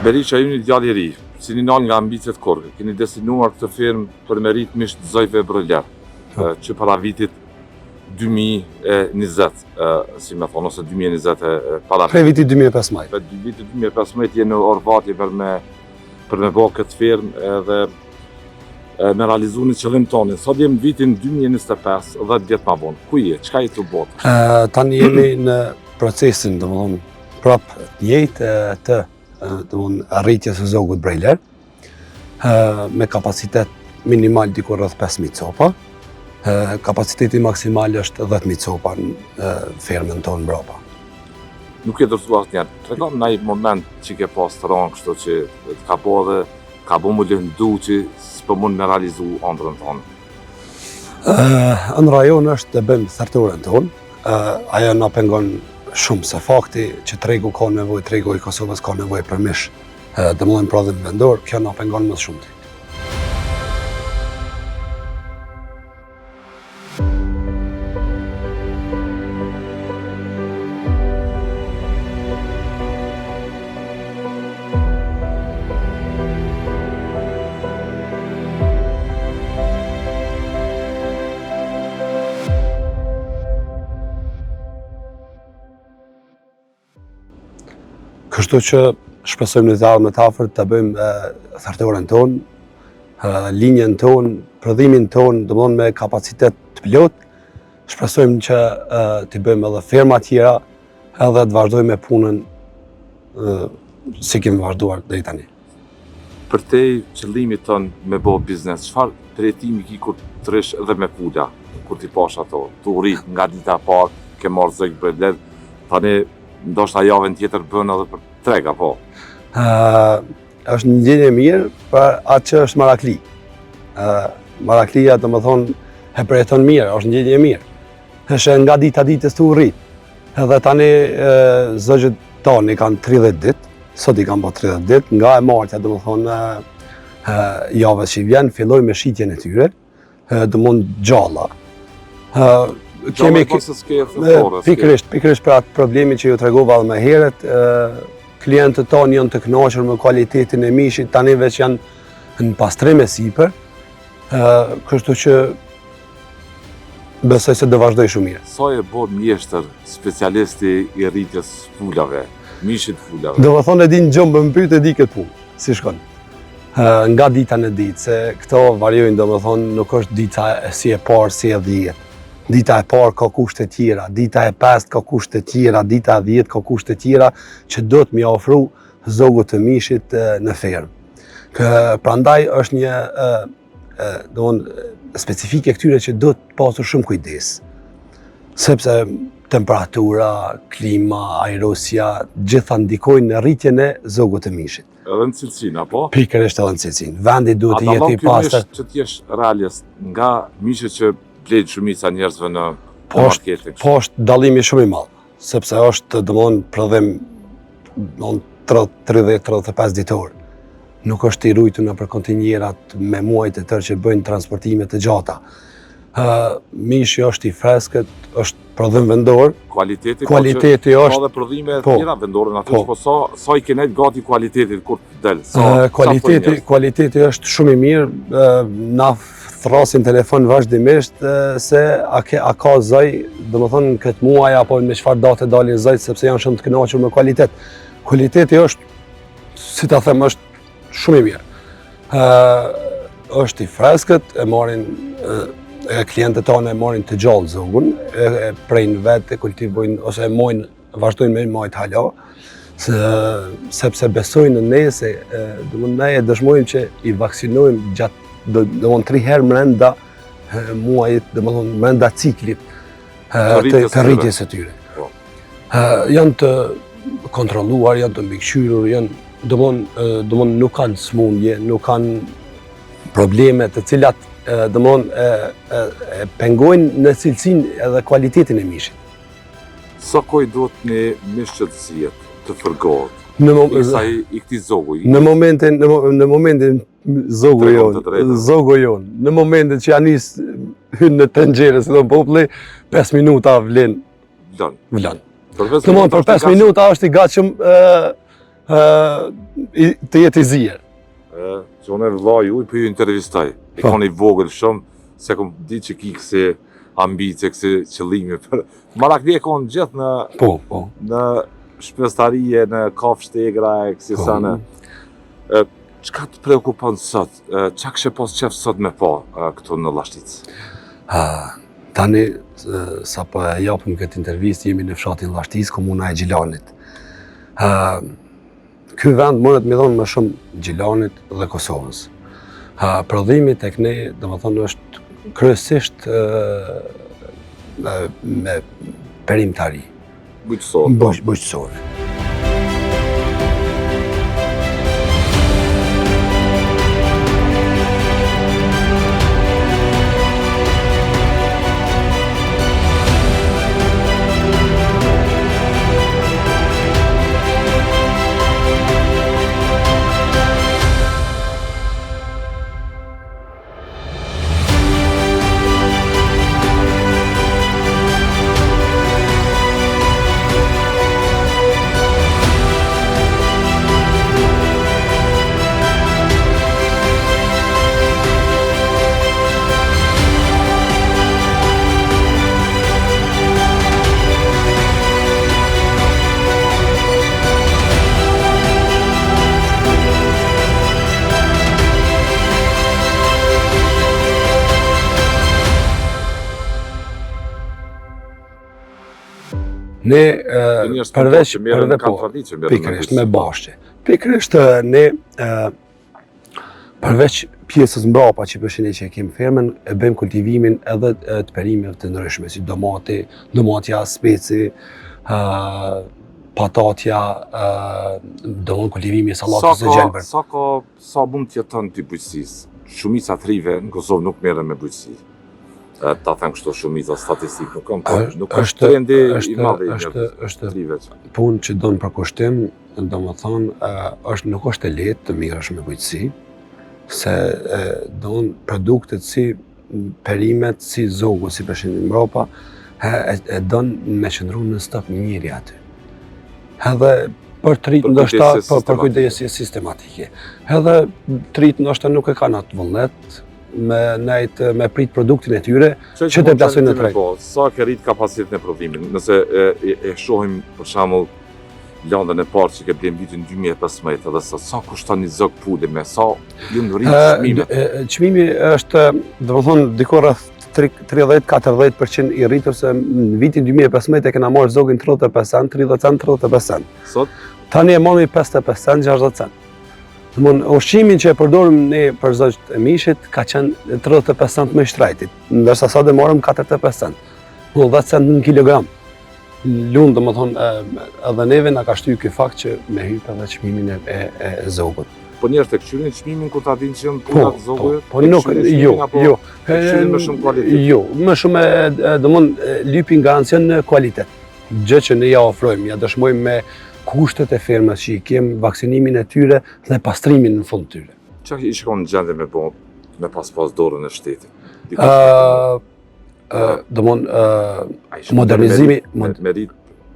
Berisha ju një djalë i ri, si një nal nga ambicet Korgë, keni destinuar këtë firmë për me rritë misht zojve brojler, që para vitit 2020, si me thonë, ose 2020 para Pre vitit 2015. Pre vitit 2015 jeni në orvati për me bo këtë firmë edhe me realizu një qëllim tonin. Sot jemi vitin 2025, 10 vjetë ma vonë. Ku je? Qka i të botë? Tani jemi në procesin, domethënë, prapë njëjtë të arritjes së zogut brojler, me kapacitet minimal diku rreth 5.000 copa. Kapaciteti maksimal është 10.000 copa në firmën tonë mbrapa. Nuk e dërzu asë njerë. Tregom në një moment që ke pas të rangë, kështu që ka po dhe ka bo më lëndu që s'pë mund me realizu andrën tonë. Në rajon është të bëjmë therturën tonë. Ajo na pengon shumë se fakti që tregu ka nevojë, tregu i Kosovës ka nevojë për mish, domethënë prodhim vendor, kjo na pengon më shumë. Kështu që shpresojmë në të më të afërt të bëjmë therturën tonë, linjën tonë, prodhimin tonë, domethënë me kapacitet të plot. Shpresojmë që të bëjmë edhe firma tjera edhe të vazhdojmë me punën si kemi vazhduar deri tani. Për te qëllimi tonë me bo biznes, çfarë drejtimi ki kur të rish edhe me pula, kur t'i pash ato, të rrit nga dita parë, ke marrë zëjk brojler, tani ndoshta javën tjetër bën edhe për trega, po? Është një gjendje mirë për atë që është Marakli. Maraklia domethënë e përjeton mirë, është një gjendje mirë. Është nga dita ditës të rrit. Edhe tani zogjet tani kanë 30 ditë, sot i kanë bërë 30 ditë, nga e martja domethënë javës që vjen, filloj me shitjen e tyre, domethënë gjalla. Pikërisht për atë problemi që ju tregova edhe më herët, klientët tonë janë të kënaqur me cilësinë e mishit, tani veç janë në pastrim e sipër, kështu që besoj se do vazhdoj shumë mirë. Sa e bo mjeshtër specialisti i rritjes fulave, mishit fulave? Do më thonë e di në gjumë, më pyet e di këtë punë, si shkon. Nga dita në ditë, se këto variojnë, do më thonë nuk është dita si e parë, si e 10. Dita e parë ka kushte tjera, dita e 5 ka kushte tjera, dita e 10 ka kushte tjera që do të më ofru zogu të mishit në fermë. Prandaj është një specifike këtyre që do të pasur shumë kujdes. Sepse temperatura, klima, ajrosja, gjitha ndikojnë në rritjen e zogut të mishit. Edhe në cilësinë, apo? Pikërisht edhe në cilësinë. Vendi duhet të jetë i pastër. Që t'jesh realist nga mishit që bletë shumica njerëzve në marketing. Po është dallimi shumë i madh, sepse është domthon prodhim 30-35 ditor. Nuk është i ruajtur nëpër kontinjerat me muajt e tërë që bëjnë transportime të gjata. Mishi është i freskët, është prodhim vendor. Kualiteti është edhe prodhime të tjera vendore natyrisht, po sa i kenet gati kualitetit kur del. Kualiteti është shumë i mirë, na thrasin telefon vazhdimisht se a ka zoj, domethënë këtë muaj apo me çfarë date dalin zoj, sepse janë shumë të kënaqur me kualitet. Kualiteti është, si ta them, është shumë i mirë. Është i freskët, e marrin klientët tonë e marrin të gjallë zogun, e prejnë vetë, e kultivojnë ose e mojnë, vazhdojnë me majt hala, sepse besojnë në ne se ne e dëshmojmë që i vaksinojmë gjatë 3 herë brenda muajit, brenda ciklit të rritjes së tyre. Janë të kontrolluar, janë të mbikëqyrur, janë nuk kanë smundje, nuk kanë probleme të cilat pengojnë në cilësinë edhe kualitetin e mishit. Sa kohë duhet një mish që të zihet, të fërgohet? I këtij zogu? Në momentin zogu jon, në momentin që anis hynë në tenxhere, si do populli, 5 minuta vlen. Vlan. Për 5 minuta është i gatshëm të jetë i zier. Që unë e vëlla ju, po ju intervistoj. E koni vogël shumë, se kom di që ki kësi ambicie, kësi qëllimi. Marakni e konë gjithë në shpestarije, në kafë shtegra, e kësi sanë. Çka të preokupon sot? Qa kështë pas qef sot me pa këtu në Llashticë? Tani, sa po e japim këtë intervistë, jemi në fshatin Llashticë, komuna e Gjilanit. Ky vend mundet me thonë më shumë Gjilanit dhe Kosovës. Prodhimi tek ne, domethënë, është kryesisht me perimtari. Bujqësor. Bujqësor. Ne përveç pikërisht me bashkë. Pikërisht ne përveç pjesës mbrapa që përshini që e kemi fermën, e bëjmë kultivimin edhe të perimeve të ndryshme, si domatja, speci, patatja, domon kultivimi i sallatës së gjelbër. Sa mund të jeton ti bujqësisë? Shumica të rive në Kosovë nuk merren me bujqësi. Ta them kështu shumica statistikë nuk kam, nuk është trendi i madh i rive. Punë që don për kushtim, domethënë nuk është e lehtë të mirësh me bujqësi, se don produktet si perimet, si zogu, si përshëndetje mbrapa, e don me qëndru në stok mirë aty. Edhe për trit ndoshta për kujdesje sistematike. Edhe trit ndoshta nuk e kanë atë vullnet me prit produktin e tyre që të plasojnë në treg. Sa ke rrit kapacitetin e prodhimit? Nëse e shohim për shembull landën e parë që ke blen vitin 2015 edhe sa kushton një zog pule me sa ju rrit çmimet? Çmimi është, domethënë, diku rreth 30-40% i rritur, se në vitin 2015 e kena marrë zogin 30 cent, 30 cent, 30 cent. Sot? Tani e marrë 50 cent, 60 cent. Ushqimin që e përdorim ne për zogjt e mishit ka qenë 35 cent me shtrajtit, ndërsa sa dhe marrëm 45 cent, 10 cent në kilogram. Lunë, domethënë, edhe neve na ka shtyr ky fakt që me hyp edhe çmimin e zogut. Po njerëz tek qyrin çmimin kur ta dinë që janë punat zogut? Po nuk, jo. Qyrin më shumë kualitet. Jo, më shumë domethënë lypin garancion në kualitet. Gjë që ne ja ofrojmë, ja dëshmojmë me kushtet e fermës që i kemë, vaksinimin e tyre dhe pastrimin në fund tyre. Qa i shkon në gjendje me pas dorën e shtetit? Modernizimi... Me rrit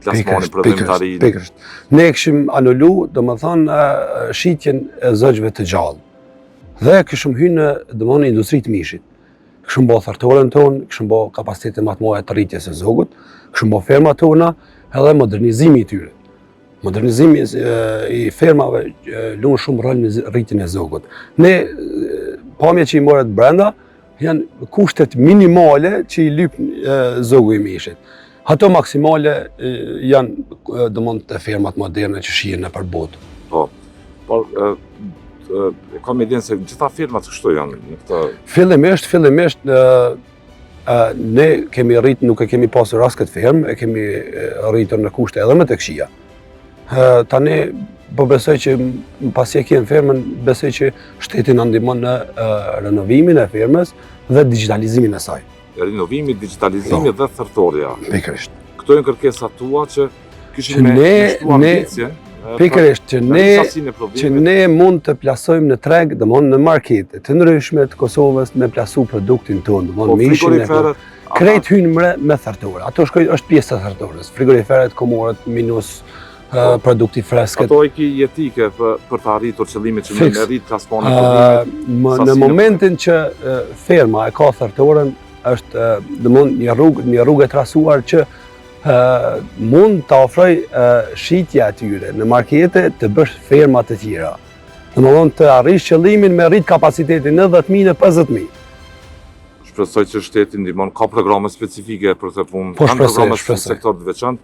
plasmanin prodhimtarin. Pikërisht. Ne këshim anullu, domethënë, shitjen e zogjve të gjallë. Dhe këshim hynë në industri të mishit. Këshim bo thartoren tonë, këshim bo kapacitetin më të mëdha të rritjes së zogut, këshim bo ferma tona edhe modernizimi i tyre. Modernizimi i fermave luan shumë rol në rritjen e zogut. Ne, pamje që i morët brenda, janë kushtet minimale që i lyp zogu i mishit. Ato maksimale janë të fermat moderne që shihen nëpër botë. Po, kam idenë se gjitha firmat kështu janë në këtë... Fillimisht, ne kemi rritë, nuk e kemi pasur as këtë fermë, e kemi rritur në kushte edhe më të këqija. Tani, po besoj që pasi e kemi fermën, besoj që shteti na ndihmon në renovimin e fermës dhe digitalizimin e saj. Renovimi, digitalizimi dhe thërtorja. Pikërisht. Këto janë kërkesat tua që kishin me shtu ambicje. Pikërisht, që ne mund të plasojmë në treg, domthonë në markete të ndryshme të Kosovës, me plasu produktin tonë, domthonë mishin e tonë. Krejt hynë me thërtore. Ato është pjesë e thërtores. Frigoriferet, komorët, minus produkti freskët. Ato i ki jetike për të arritur qëllimit që me rrit kasponin në momentin që ferma e ka thartoren, është një rrugë e trasuar që mund të ofroj shitja atyre në markete të bësh ferma të tjera. Domethënë të arrish qëllimin me rrit kapacitetin në 10.000 në 50.000. Shpresoj që shteti ndihmon, ka programe specifike për këtë punë, kanë programe në sektor të veçantë.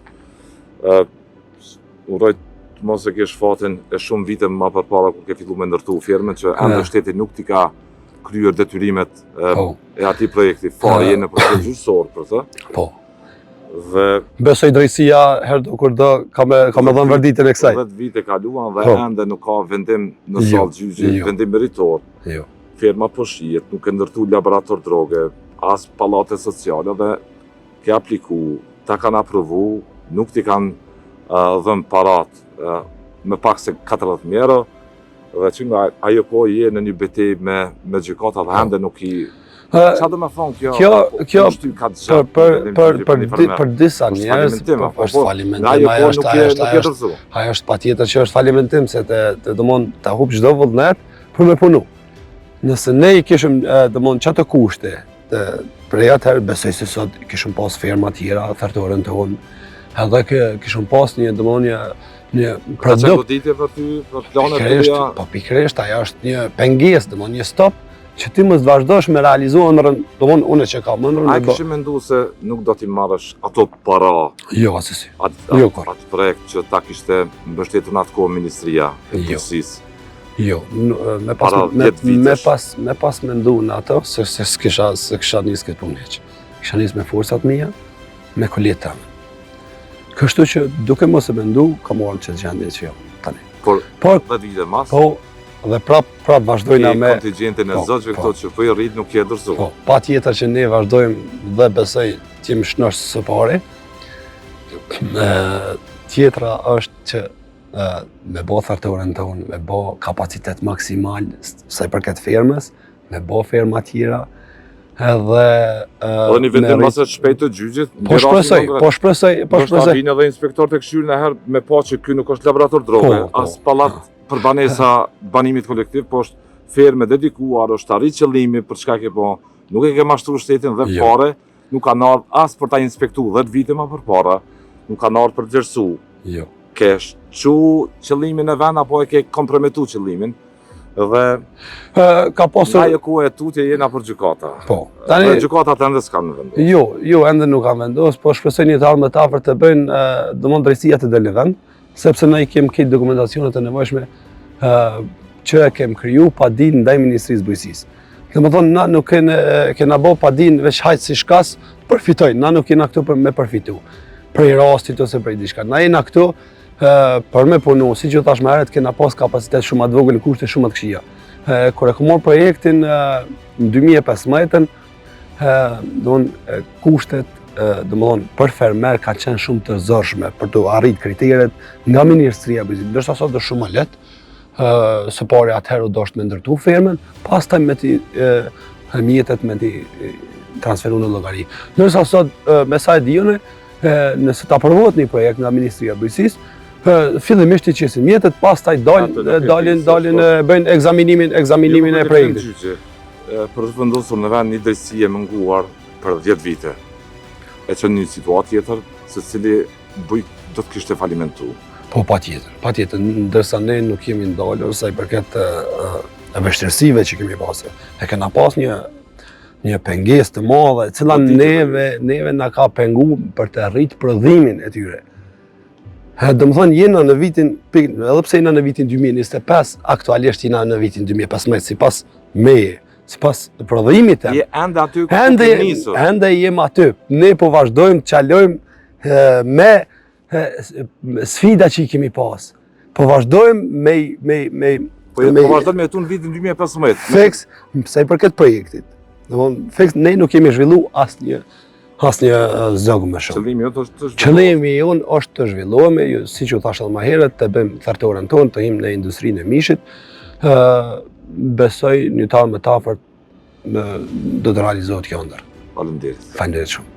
Uroj të mos e kesh fatin e shumë vite më përpara kur ke filluar me ndërtu firmën që ende shteti nuk t'i ka kryer detyrimet e atij projekti. Fare je në proces gjyqësor për të. Po. Dhe besoj drejtësia herë do kur do ka me dhënë verdiktin e kësaj. 10 vite kaluan dhe ende nuk ka vendim në sallë gjyqi, vendim meritor. Jo. Firma po shihet, nuk e ndërtu laborator droge, as pallate sociale dhe ke apliku, ta kanë aprovu, nuk t'i kanë dhënë parat me pak se 40.000 euro dhe që nga ajo ko je në një betejë me gjykata dhe ende nuk i qa do me thonë kjo për disa njerëz është falimentim, ajo është patjetër që është falimentim se të hup çdo vullnet për me punu. Nëse ne i kishim çato kushte prej atëherë besoj se sot kishim pas ferma tjera thartoren tonë, edhe kishim pas një produkt. Ka goditje për ty, për planet të tuaja? Po pikërisht, ajo është një pengesë, një stop që ti mos vazhdosh me realizuar ëndrrën, unë që kam ëndrrën. A kishim menduar se nuk do t'i marrësh ato para? Jo, asesi. Atë projekt që ta kishte mbështetur në atë kohë Ministria e Punësisë. Jo, me pas mendu në ato, se s'kisha nis këtë punë heq. Kisha nis me forcat mia, me kolegët tamë. Kështu që duke mos e mendu, kam marrë që gjendje që jo, tani. Por 10 vite mas? Po, dhe prap vazhdojna me... kontingentin e zotëve këto që po i rrit nuk je dërzu. Po, pa tjetër që ne vazhdojmë dhe besoj që jemi shnosh së pari. Tjetra është që me bo thartoren tonë, me bo kapacitet maksimal sa i përket fermës, me bo ferma tjera, edhe... Dhe një vendim masë shpejt të gjyqit? Po shpresoj. Ta vinë edhe inspektor të këshyrë në herë me pa që kjo nuk është laborator droge, as palat për banesa banimit kolektiv, po është ferme dedikuar, është arrit qëllimi për çka ke po, nuk e ke mashtru shtetin dhe fare, nuk ka ardhur as për ta inspektu 10 vite më përpara, nuk ka ardhur për të vlerësu. Jo. Ke shqu qëllimin e ven, apo e ke komprometu qëllimin, dhe ka posur... Ajo kohë e tutje jena për gjykata. Po. Dhe gjykatat ende s'kanë në vendos. Jo, ende nuk kanë vendos, po shpresoj një të ardhmë të afër të bëjnë domon drejtësia të del në vend, sepse ne i kemi këtë dokumentacionet e nevojshme që e kemi kriju pa dinë ndaj Ministrisë Bujqësisë. Domethënë na nuk kena bë pa dinë veç hajt si shkas përfitojnë, na nuk jena këtu për me përfitu. Prej rastit ose prej diçka. Na jena këtu për me punu, si që thash më herët, kena pas kapacitet shumë të vogël, kushte shumë të këqija. Kur e kam marrë projektin në 2015-ën, kushtet për fermer kanë qenë shumë të zorshme për të arrit kriteret nga Ministria e Bujqësisë, ndërsa sot është shumë më lehtë. Së pari atëherë u dosht me ndërtu fermën, pastaj me mjetet me ti transferu në llogari. Ndërsa sot me sa e dijone, nëse të aprovohet një projekt nga Ministria e Bujqësisë, fillimisht i qesin mjetet, pastaj dalin bëjnë ekzaminimin e projektit. Për të vendosur në vend një drejtësi e mënguar për 10 vite, e që një situatë tjetër, se cili bujk do të kishte falimentu. Po patjetër, ndërsa ne nuk jemi ndalur sa i përket vështirësive që kemi pasur. E kena pas një pengesë të madhe, e cila neve na ka pengu për të rritë prodhimin e tyre. Domethënë jena në vitin, edhe pse jena në vitin 2025, aktualisht jena në vitin 2015, sipas meje, sipas prodhimit Je ende aty ku ke nisur. Ende jem aty. Ne po vazhdojmë të qalojmë me sfida që i kemi pas. Po vazhdojmë Po vazhdojmë me jetu në vitin 2015. Feks, sa i përket projektit. Feks, ne nuk kemi zhvillu asnjë zogë më shumë. Qëllimi jonë është të zhvillohemi, si që thashë edhe më herët, të bëjmë thartoren tonë, të him në industrinë e mishit. Besoj një talë më tafërt do të realizohet kjo ndër. Faleminderit. Faleminderit shumë.